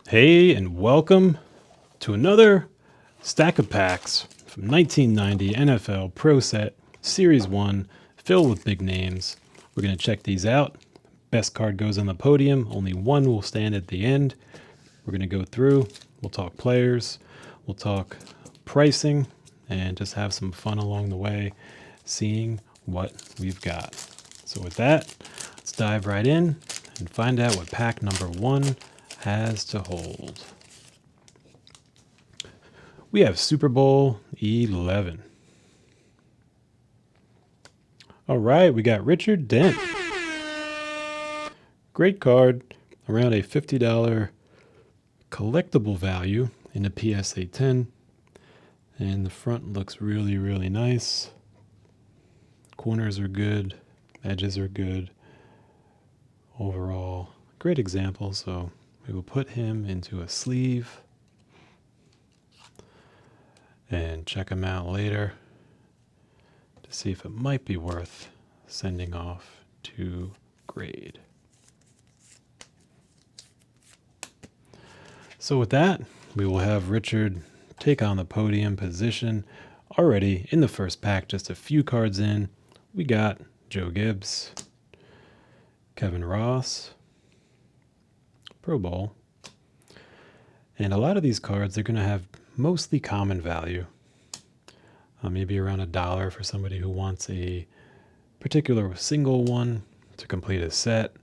Hey, and welcome to another stack of packs from 1990 NFL Pro Set Series 1, filled with big names. We're going to check these out. Best card goes on the podium, only one will stand at the end. We're going to go through, we'll talk players, we'll talk pricing, and just have some fun along the way, seeing what we've got. So, with that, let's dive right in and find out what pack number one has to hold. We have Super Bowl 11. All right, we got Richard Dent. Great card, around a $50 collectible value in a PSA 10. And the front looks really, really nice. Corners are good, edges are good. Overall, great example. So we will put him into a sleeve and check him out later to see if it might be worth sending off to grade. So with that, we will have Richard take on the podium position. Already in the first pack, just a few cards in, we got Joe Gibbs, Kevin Ross, Pro Bowl, and a lot of these cards are going to have mostly common value. Maybe around $1 for somebody who wants a particular single one to complete a set,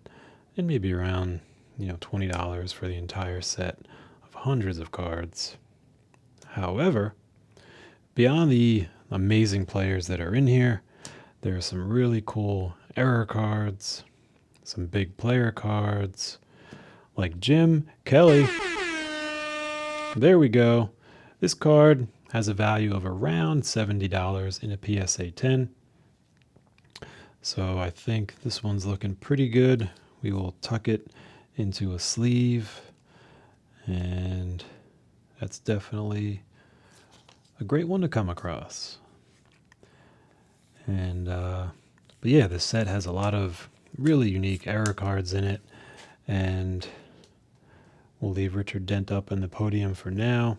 and maybe around $20 for the entire set of hundreds of cards. However, beyond the amazing players that are in here, there are some really cool error cards, some big player cards, like Jim Kelly. There we go. This card has a value of around $70 in a PSA 10. So I think this one's looking pretty good. We will tuck it into a sleeve, and that's definitely a great one to come across. And but yeah, this set has a lot of really unique error cards in it, and we'll leave Richard Dent up in the podium for now.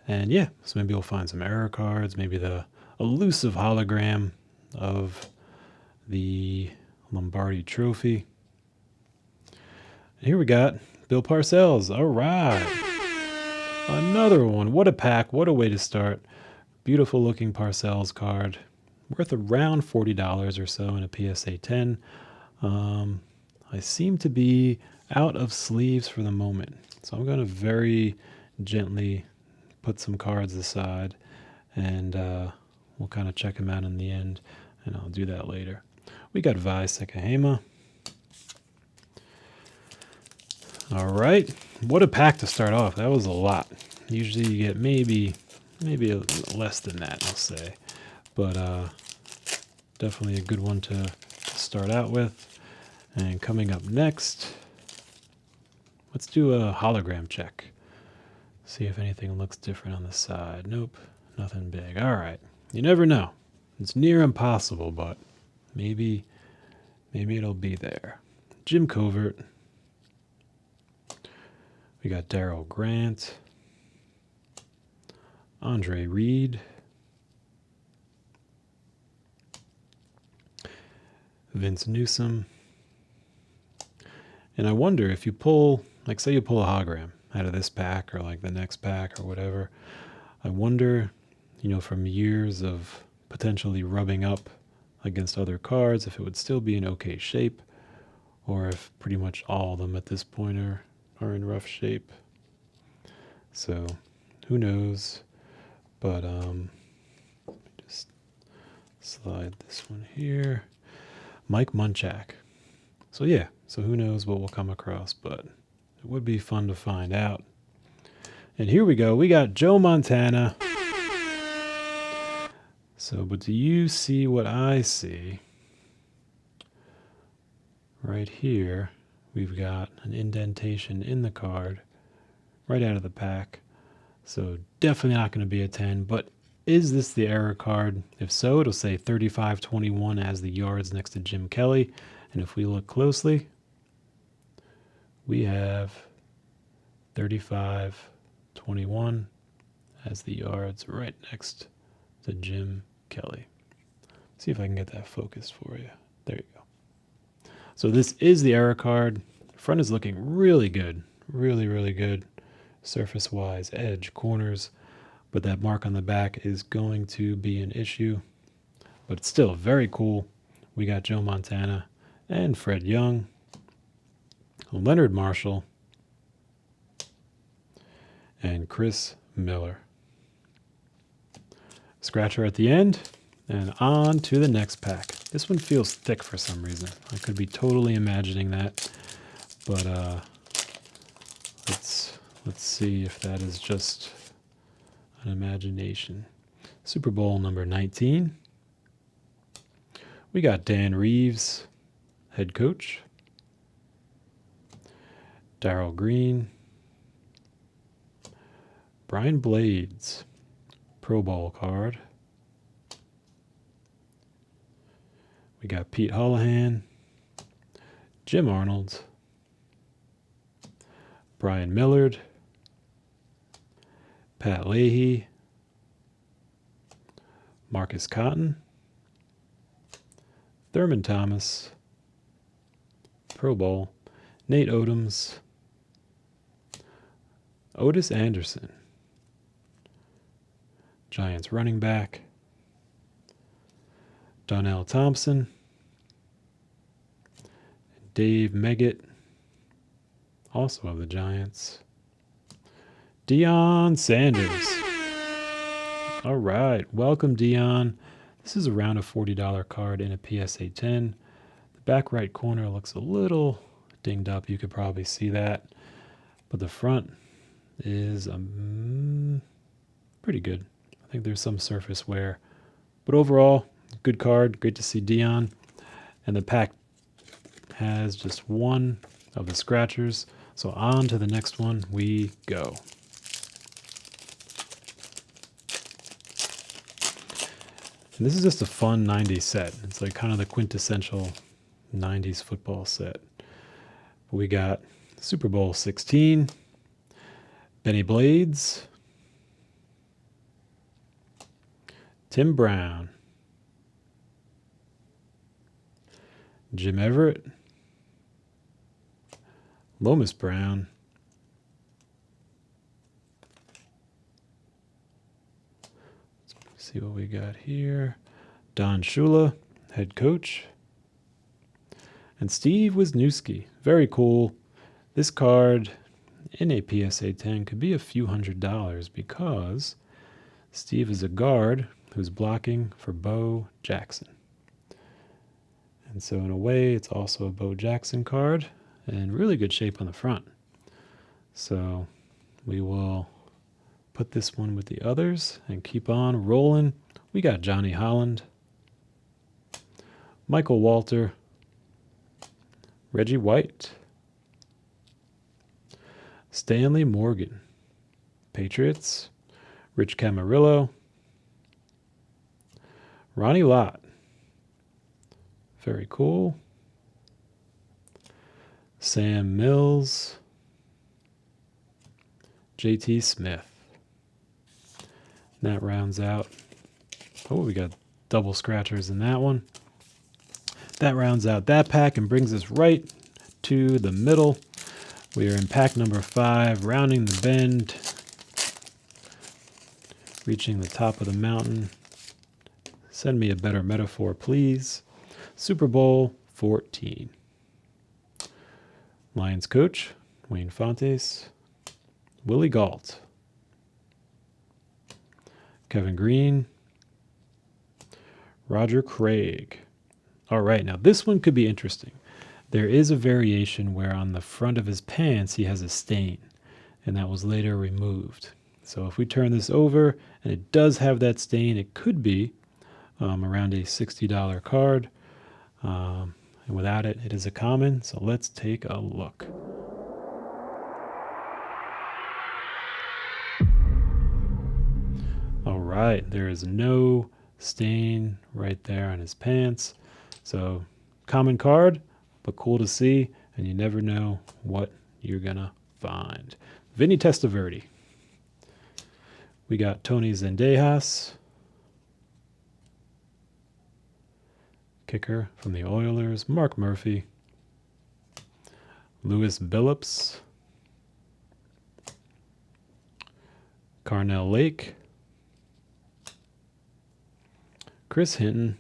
And yeah, so maybe we'll find some error cards, maybe the elusive hologram of the Lombardi Trophy. And here we got Bill Parcells. All right. Another one. What a pack. What a way to start. Beautiful looking Parcells card. Worth around $40 or so in a PSA 10. I seem to be out of sleeves for the moment. So I'm going to very gently put some cards aside, and we'll kind of check them out in the end, and I'll do that later. We got Vi Sekahema. All right, what a pack to start off. That was a lot. Usually you get maybe less than that, I'll say, but definitely a good one to start out with. And coming up next, let's do a hologram check. See if anything looks different on the side. Nope, nothing big. All right, you never know. It's near impossible, but maybe it'll be there. Jim Covert. We got Darryl Grant, Andre Reed, Vince Newsom. And I wonder if you pull, like say you pull a hologram out of this pack or like the next pack or whatever, I wonder, from years of potentially rubbing up against other cards, if it would still be in okay shape, or if pretty much all of them at this point are in rough shape. So who knows? But just slide this one here. Mike Munchak. So yeah, so who knows what we'll come across, but it would be fun to find out. And here we go. We got Joe Montana. So, but do you see what I see? Right here, we've got an indentation in the card right out of the pack. So definitely not going to be a 10, but is this the error card? If so, it'll say 35-21 as the yards next to Jim Kelly. And if we look closely, we have 35-21 as the yards right next to Jim Kelly. See if I can get that focused for you. There you go. So this is the error card. Front is looking really good. Really, really good. Surface-wise, edge, corners. But that mark on the back is going to be an issue. But it's still very cool. We got Joe Montana and Fred Young. Leonard Marshall. And Chris Miller. Scratcher at the end. And on to the next pack. This one feels thick for some reason. I could be totally imagining that. But let's see if that is just an imagination. Super Bowl number 19. We got Dan Reeves, head coach. Darryl Green. Brian Blades, Pro Bowl card. We got Pete Holohan, Jim Arnold, Brian Millard, Pat Leahy, Marcus Cotton, Thurman Thomas, Pro Bowl, Nate Odoms, Otis Anderson, Giants running back, Donnell Thompson, Dave Meggett, also of the Giants, Deion Sanders. All right, welcome Deion. This is around a $40 card in a PSA 10. The back right corner looks a little dinged up. You could probably see that. But the front is pretty good. I think there's some surface wear. But overall, good card. Great to see Deion. And the pack has just one of the scratchers. So on to the next one we go. And this is just a fun 90s set. It's like kind of the quintessential 90s football set. We got Super Bowl 16, Benny Blades, Tim Brown, Jim Everett, Lomas Brown, let's see what we got here, Don Shula, head coach, and Steve Wisniewski. Very cool. This card in a PSA 10 could be a few $100s because Steve is a guard who's blocking for Bo Jackson. And so in a way, it's also a Bo Jackson card and really good shape on the front. So we will put this one with the others and keep on rolling. We got Johnny Holland, Michael Walter, Reggie White, Stanley Morgan, Patriots, Rich Camarillo, Ronnie Lott, very cool, Sam Mills, JT Smith. And that rounds out, oh, we got double scratchers in that one. That rounds out that pack and brings us right to the middle. We are in pack number 5, rounding the bend, reaching the top of the mountain. Send me a better metaphor, please. Super Bowl 14. Lions coach, Wayne Fontes, Willie Gault, Kevin Green, Roger Craig. All right, now this one could be interesting. There is a variation where on the front of his pants he has a stain, and that was later removed. So if we turn this over and it does have that stain, it could be around a $60 card. And without it, it is a common. So let's take a look. All right, there is no stain right there on his pants. So common card, but cool to see, and you never know what you're gonna find. Vinny Testaverde. We got Tony Zendejas, kicker from the Oilers. Mark Murphy. Lewis Billups. Carnell Lake. Chris Hinton.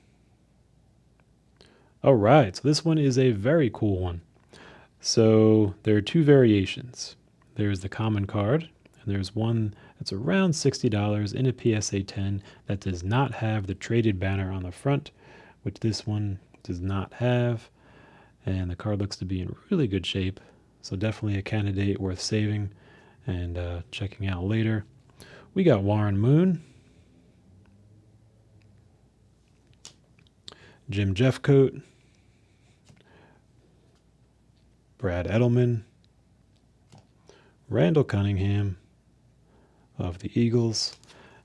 All right, so this one is a very cool one. So there are two variations. There's the common card, and there's one that's around $60 in a PSA 10 that does not have the traded banner on the front, which this one does not have. And the card looks to be in really good shape. So definitely a candidate worth saving and checking out later. We got Warren Moon, Jim Jeffcoat, Brad Edelman, Randall Cunningham of the Eagles,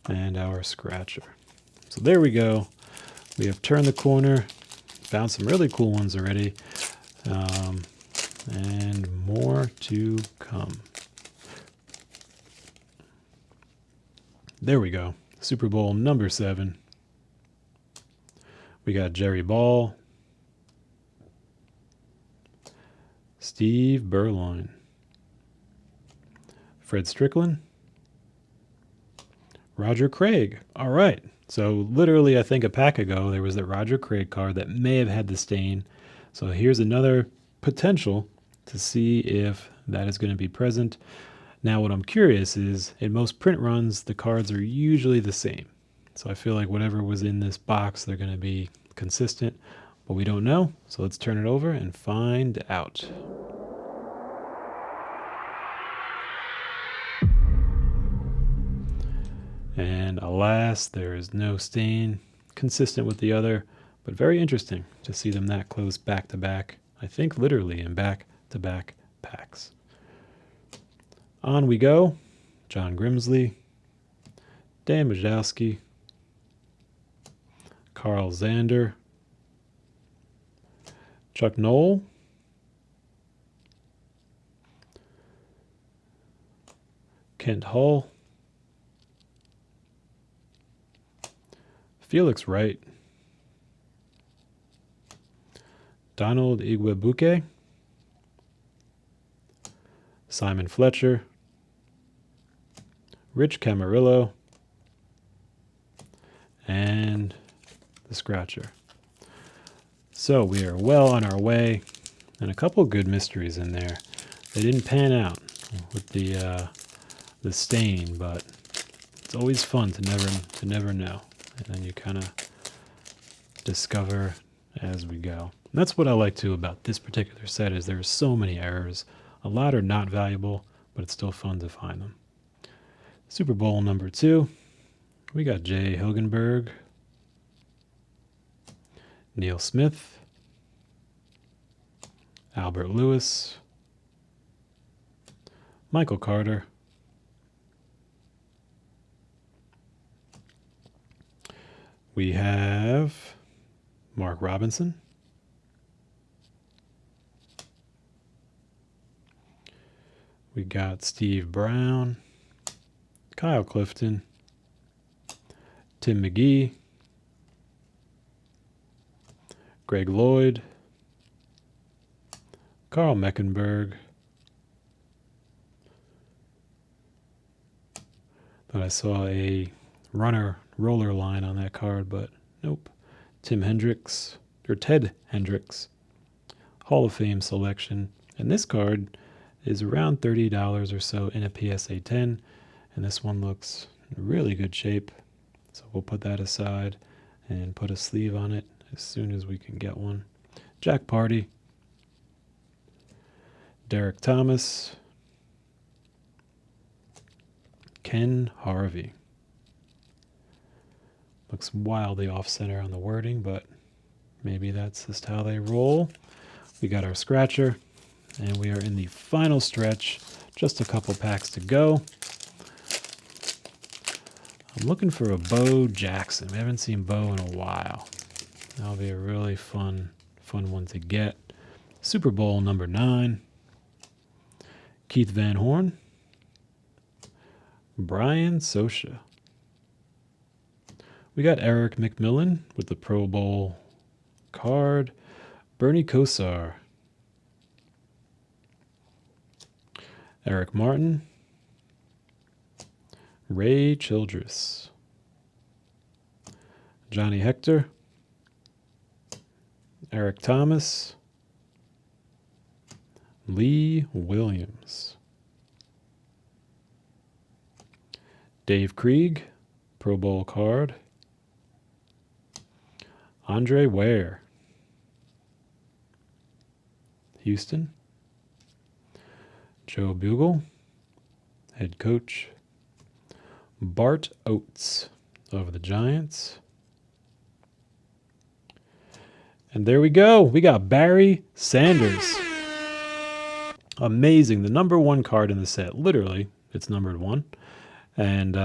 and our scratcher. So there we go. We have turned the corner, found some really cool ones already, and more to come. There we go. Super Bowl number 7. We got Jerry Ball, Steve Burloin, Fred Strickland, Roger Craig. All right. So literally, I think a pack ago, there was that Roger Craig card that may have had the stain. So here's another potential to see if that is going to be present. Now, what I'm curious is, in most print runs, the cards are usually the same. So I feel like whatever was in this box, they're going to be consistent, but we don't know. So let's turn it over and find out. And alas, there is no stain, consistent with the other, but very interesting to see them that close back to back. I think literally in back to back packs. On we go. John Grimsley, Dan Wisniewski, Carl Zander, Chuck Knoll, Kent Hull, Felix Wright, Donald Igwebuike, Simon Fletcher, Rich Camarillo, and the scratcher. So we are well on our way, and a couple good mysteries in there. They didn't pan out with the stain, but it's always fun to never know, and then you kind of discover as we go. And that's what I like too about this particular set, is there's so many errors. A lot are not valuable, but it's still fun to find them. Super Bowl number 2, we got Jay Hilgenberg, Neil Smith, Albert Lewis, Michael Carter, we have Mark Robinson, we got Steve Brown, Kyle Clifton, Tim McGee, Greg Lloyd, Carl Meckenberg. Thought I saw a roller line on that card, but nope. Tim Hendricks, or Ted Hendricks, Hall of Fame selection. And this card is around $30 or so in a PSA 10. And this one looks in really good shape. So we'll put that aside and put a sleeve on it as soon as we can get one. Jack Party, Derek Thomas, Ken Harvey. Looks wildly off-center on the wording, but maybe that's just how they roll. We got our scratcher, and we are in the final stretch. Just a couple packs to go. I'm looking for a Bo Jackson. We haven't seen Bo in a while. That'll be a really fun one to get. Super Bowl number 9. Keith Van Horn, Brian Sosha. We got Eric McMillan with the Pro Bowl card. Bernie Kosar. Eric Martin. Ray Childress. Johnny Hector. Eric Thomas. Lee Williams. Dave Krieg, Pro Bowl card. Andre Ware. Houston. Joe Bugle, head coach. Bart Oates of the Giants. And there we go. We got Barry Sanders. Amazing. The number 1 card in the set. Literally, it's numbered 1. And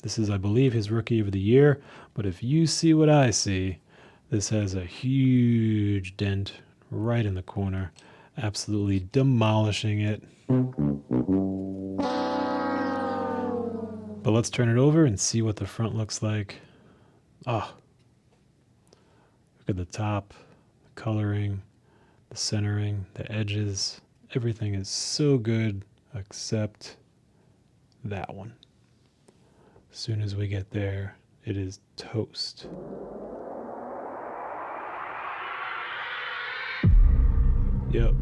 this is, I believe, his Rookie of the Year. But if you see what I see, this has a huge dent right in the corner. Absolutely demolishing it. But let's turn it over and see what the front looks like. Oh, look at the top, the coloring, the centering, the edges. Everything is so good except that one. As soon as we get there, it is toast. Yep.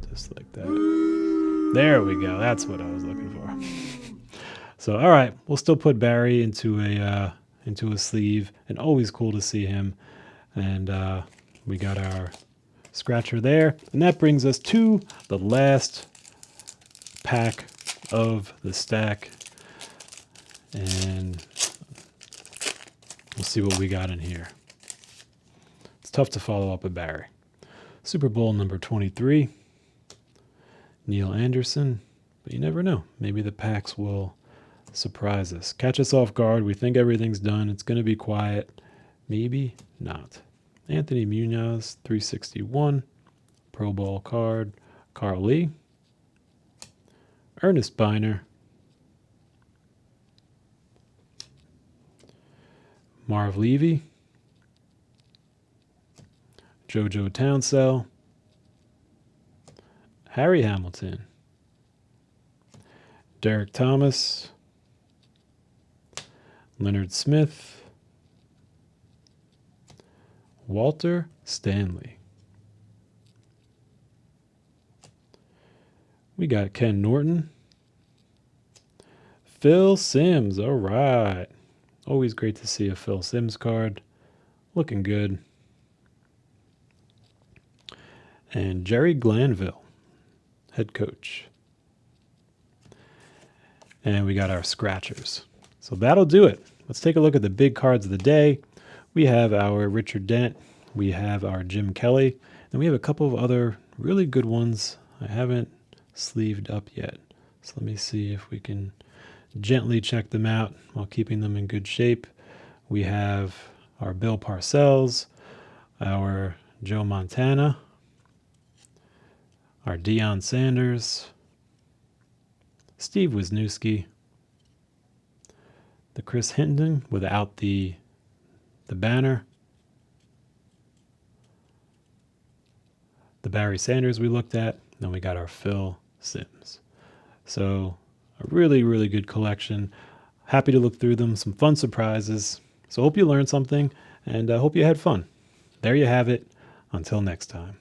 Just like that. There we go. That's what I was looking for. So, all right, we'll still put Barry into a sleeve, and always cool to see him. And we got our scratcher there, and that brings us to the last pack of the stack, and we'll see what we got in here. It's tough to follow up with Barry. Super Bowl number 23, Neil Anderson, but you never know. Maybe the packs will surprise us, catch us off guard. We think everything's done. It's going to be quiet. Maybe not. Anthony Munoz, 361, Pro Bowl card. Carl Lee, Ernest Biner, Marv Levy, JoJo Townsell, Harry Hamilton, Derek Thomas, Leonard Smith, Walter Stanley. We got Ken Norton, Phil Simms. All right. Always great to see a Phil Simms card. Looking good. And Jerry Glanville, head coach. And we got our scratchers. So that'll do it. Let's take a look at the big cards of the day. We have our Richard Dent. We have our Jim Kelly. And we have a couple of other really good ones I haven't sleeved up yet. So let me see if we can gently check them out while keeping them in good shape. We have our Bill Parcells, our Joe Montana, our Deion Sanders, Steve Wisniewski, the Chris Hinton without the banner, the Barry Sanders we looked at, then we got our Phil Simms. So a really, really good collection. Happy to look through them. Some fun surprises. So hope you learned something, and I hope you had fun. There you have it. Until next time.